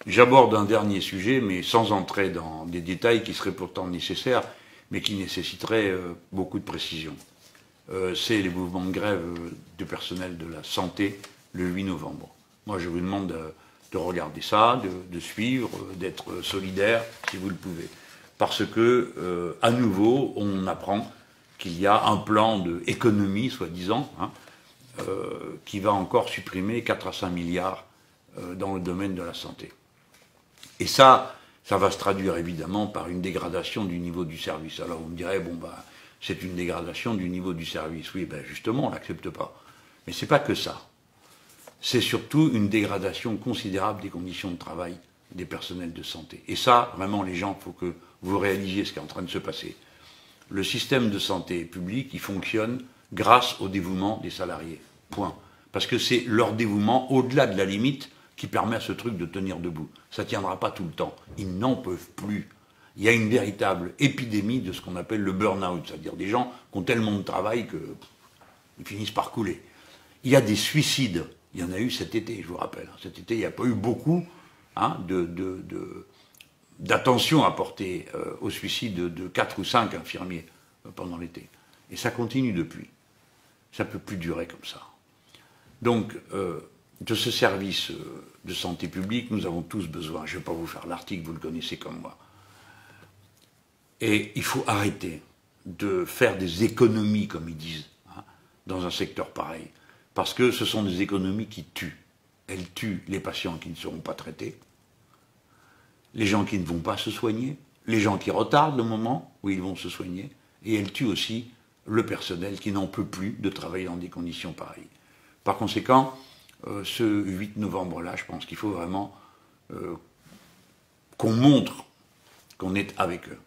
J'aborde un dernier sujet, mais sans entrer dans des détails qui seraient pourtant nécessaires, mais qui nécessiteraient beaucoup de précision. C'est les mouvements de grève du personnel de la santé le 8 novembre. Moi, je vous demande de regarder ça, de suivre, d'être solidaire, si vous le pouvez. Parce que, à nouveau, on apprend qu'il y a un plan d'économie, soi-disant, qui va encore supprimer 4 à 5 milliards dans le domaine de la santé. Et ça va se traduire évidemment par une dégradation du niveau du service. Alors vous me direz, bon bah, c'est une dégradation du niveau du service. Oui, ben justement, on l'accepte pas. Mais c'est pas que ça. C'est surtout une dégradation considérable des conditions de travail des personnels de santé. Et ça, vraiment, les gens, il faut que vous réalisiez ce qui est en train de se passer. Le système de santé publique, il fonctionne grâce au dévouement des salariés. Point. Parce que c'est leur dévouement, au-delà de la limite, qui permet à ce truc de tenir debout. Ça ne tiendra pas tout le temps. Ils n'en peuvent plus. Il y a une véritable épidémie de ce qu'on appelle le burn-out, c'est-à-dire des gens qui ont tellement de travail qu'ils finissent par couler. Il y a des suicides. Il y en a eu cet été, je vous rappelle. Cet été, il n'y a pas eu beaucoup d'attention apportée au suicide de 4 ou 5 infirmiers pendant l'été. Et ça continue depuis. Ça ne peut plus durer comme ça. Donc, de ce service de santé publique, nous avons tous besoin. Je ne vais pas vous faire l'article, vous le connaissez comme moi. Et il faut arrêter de faire des économies, comme ils disent, dans un secteur pareil. Parce que ce sont des économies qui tuent. Elles tuent les patients qui ne seront pas traités, les gens qui ne vont pas se soigner, les gens qui retardent le moment où ils vont se soigner, et elles tuent aussi le personnel qui n'en peut plus de travailler dans des conditions pareilles. Par conséquent, ce 8 novembre-là, je pense qu'il faut vraiment qu'on montre qu'on est avec eux.